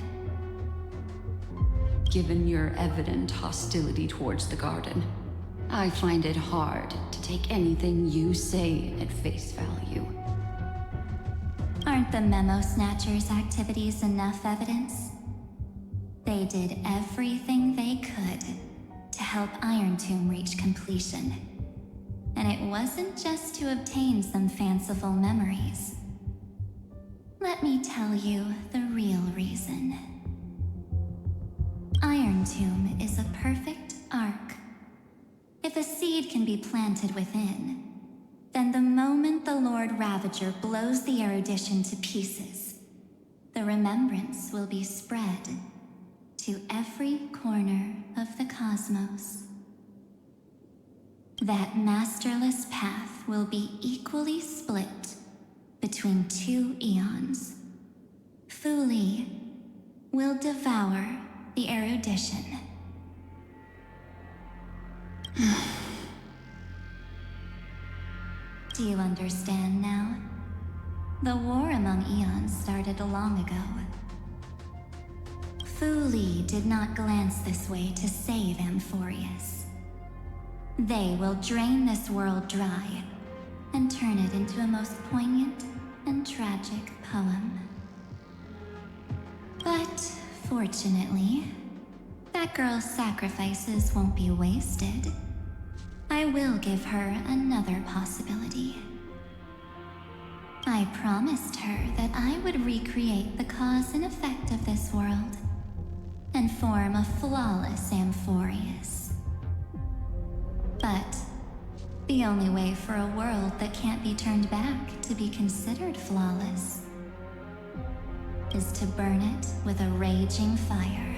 Given your evident hostility towards the Garden, I find it hard to take anything you say at face value. Aren't the Memo Snatchers' activities enough evidence? They did everything they could to help Iron Tomb reach completion. And it wasn't just to obtain some fanciful memories. Let me tell you the real reason. Iron Tomb is a perfect ark. If a seed can be planted within, then the moment the Lord Ravager blows the erudition to pieces, the remembrance will be spread to every corner of the cosmos. That masterless path will be equally split between two eons. Fu Li will devour the erudition. Do you understand now? The war among eons started long ago. Fu Li did not glance this way to save Amphorius. They will drain this world dry and turn it into a most poignant and tragic poem. But fortunately, that girl's sacrifices won't be wasted. I will give her another possibility. I promised her that I would recreate the cause and effect of this world and form a flawless Amphorius. But the only way for a world that can't be turned back to be considered flawless is to burn it with a raging fire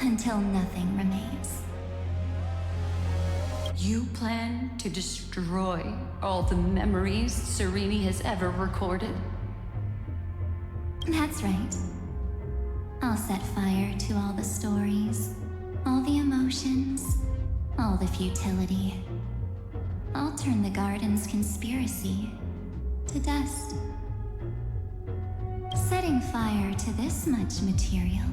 until nothing remains. You plan to destroy all the memories Cyrene has ever recorded? That's right. I'll set fire to all the stories, all the emotions, all the futility. I'll turn the Garden's conspiracy to dust. Setting fire to this much material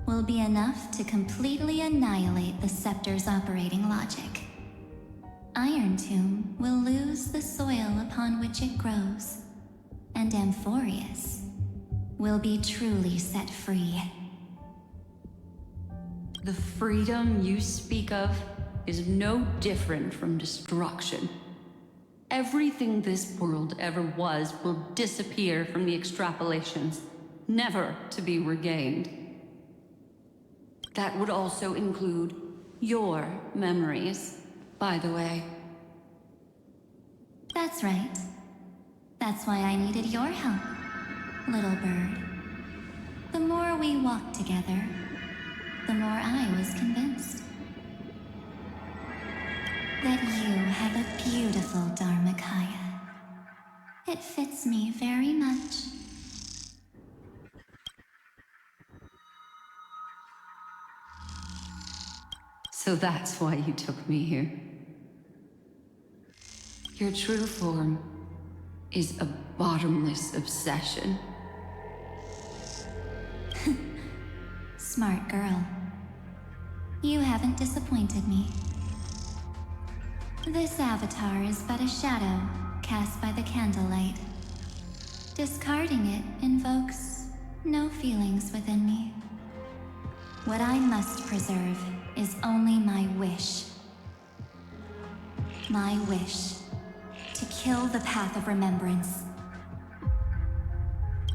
will be enough to completely annihilate the Scepter's operating logic. Iron Tomb will lose the soil upon which it grows, and Amphorius will be truly set free. The freedom you speak of is no different from destruction. Everything this world ever was will disappear from the extrapolations, never to be regained. That would also include your memories, by the way. That's right. That's why I needed your help, little bird. The more we walked together, the more I was convinced. that you have a beautiful Dharmakaya. It fits me very much. So that's why you took me here. Your true form is a bottomless obsession. Smart girl. You haven't disappointed me. This avatar is but a shadow cast by the candlelight. Discarding it invokes no feelings within me. What I must preserve is only my wish. My wish to kill the path of remembrance.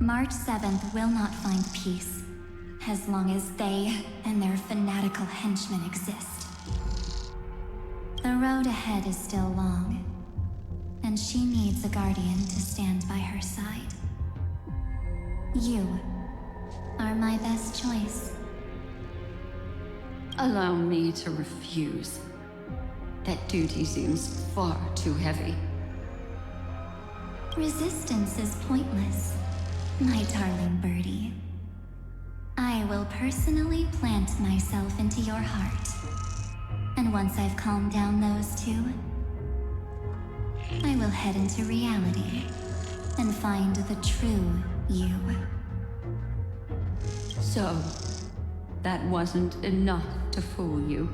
March 7th will not find peace as long as they and their fanatical henchmen exist. The road ahead is still long, and she needs a guardian to stand by her side. You are my best choice. Allow me to refuse. That duty seems far too heavy. Resistance is pointless, my darling birdie. I will personally plant myself into your heart. And once I've calmed down those two, I will head into reality and find the true you. So, that wasn't enough to fool you.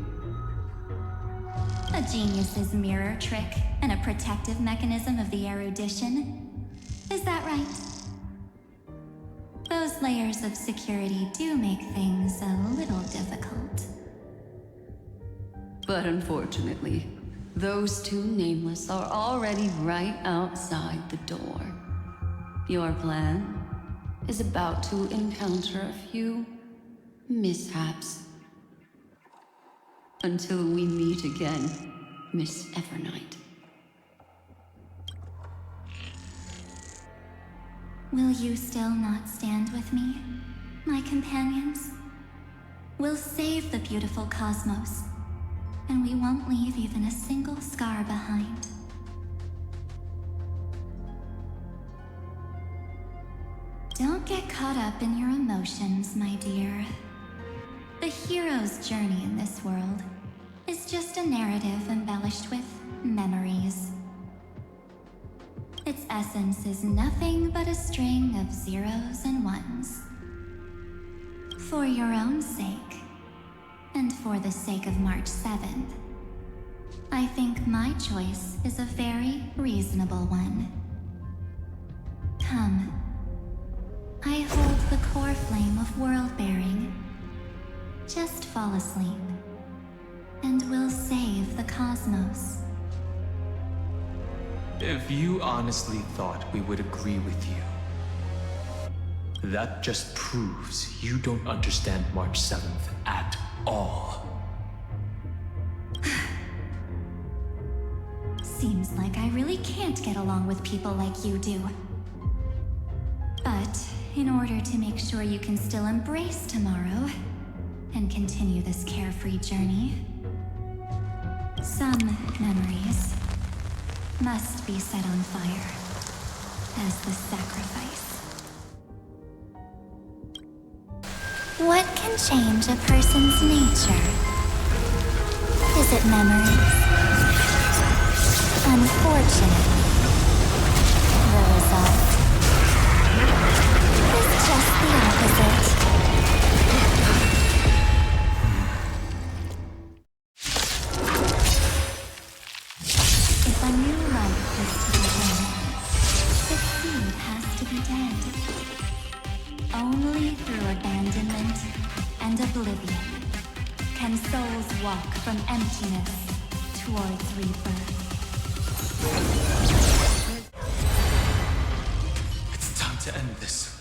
A genius's mirror trick and a protective mechanism of the erudition. Is that right? Those layers of security do make things a little difficult. But unfortunately, those two nameless are already right outside the door. Your plan is about to encounter a few mishaps. Until we meet again, Miss Evernight. Will you still not stand with me, my companions? We'll save the beautiful cosmos, and we won't leave even a single scar behind. Don't get caught up in your emotions, my dear. The hero's journey in this world is just a narrative embellished with memories. Its essence is nothing but a string of zeros and ones. For your own sake, and for the sake of March 7th, I think my choice is a very reasonable one. Come. I hold the core flame of world-bearing. Just fall asleep, and we'll save the cosmos. If you honestly thought we would agree with you, that just proves you don't understand March 7th at all. Seems like I really can't get along with people like you do. But in order to make sure you can still embrace tomorrow and continue this carefree journey, some memories must be set on fire as the sacrifice. What can change a person's nature? Is it memories? Unfortunately, the result is just the opposite. If a new life is to be born, the seed has to be dead. Only through abandonment and oblivion can souls walk from emptiness towards rebirth. It's time to end this.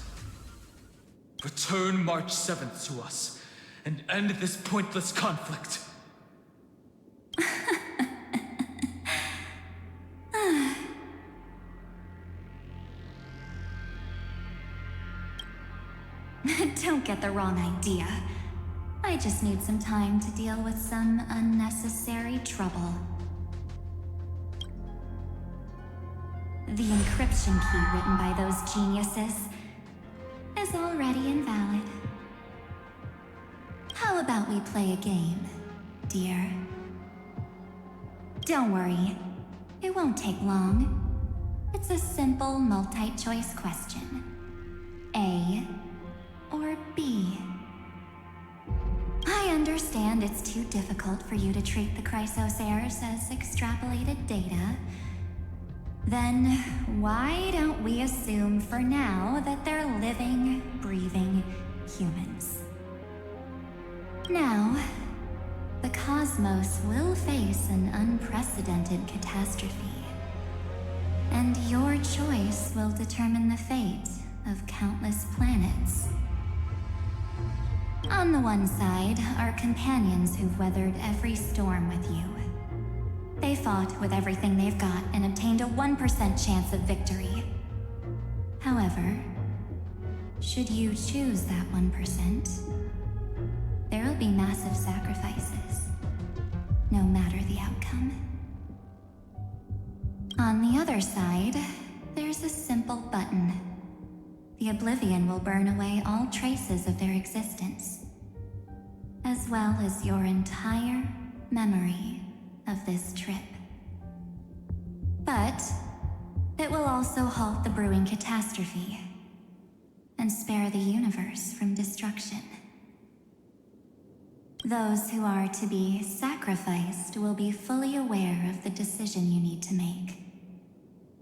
Return March 7th to us, and end this pointless conflict. Don't get the wrong idea. I just need some time to deal with some unnecessary trouble. The encryption key written by those geniuses is already invalid. How about we play a game, dear? Don't worry, it won't take long. It's a simple multi-choice question. A or B? I understand it's too difficult for you to treat the Chrysos heirs as extrapolated data. Then why don't we assume for now that they're living, breathing humans? Now, the cosmos will face an unprecedented catastrophe, and your choice will determine the fate of countless planets. On the one side are companions who've weathered every storm with you. They fought with everything they've got and obtained a 1% chance of victory. However, should you choose that 1%, there'll be massive sacrifices, no matter the outcome. On the other side, there's a simple button. The Oblivion will burn away all traces of their existence, as well as your entire memory of this trip. But it will also halt the brewing catastrophe and spare the universe from destruction. Those who are to be sacrificed will be fully aware of the decision you need to make.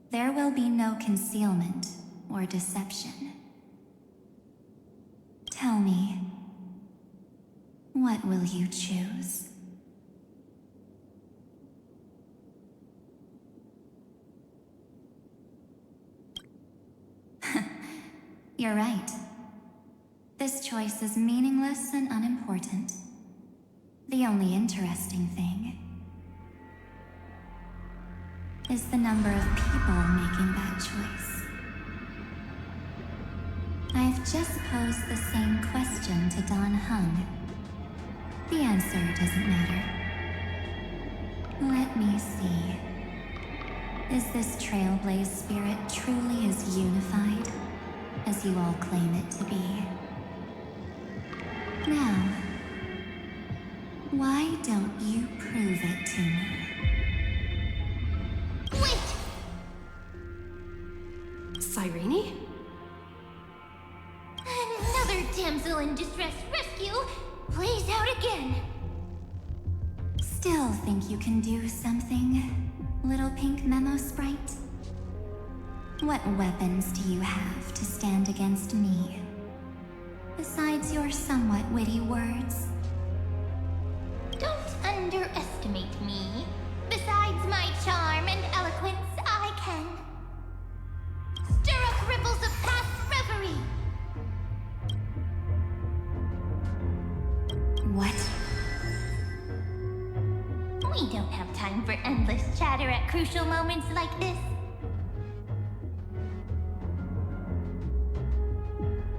There will be no concealment or deception. Tell me, what will you choose? You're right. This choice is meaningless and unimportant. The only interesting thing is the number of people making that choice. I've just posed the same question to Don Hung. The answer doesn't matter. Let me see. Is this Trailblaze spirit truly as unified as you all claim it to be? Now, why don't you prove it to me? Wait! Cyrene? Another damsel in distress rescue plays out again. Still think you can do something, little pink memo sprite? What weapons do you have to stand against me, besides your somewhat witty words? Don't underestimate me. Besides my charm and eloquence, I can stir up ripples of past reverie. What? We don't have time for endless chatter at crucial moments like this.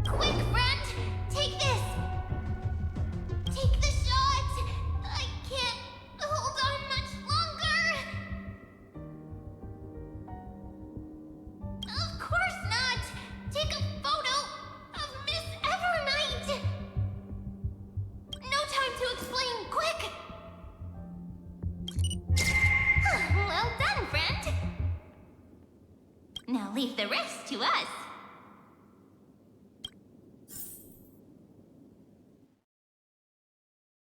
Quick, friend! Take this! Take the shot! I can't hold on much longer! Of course not! Take a photo of Miss Evernight! No time to explain, quick! Well done, friend! Now leave the rest to us.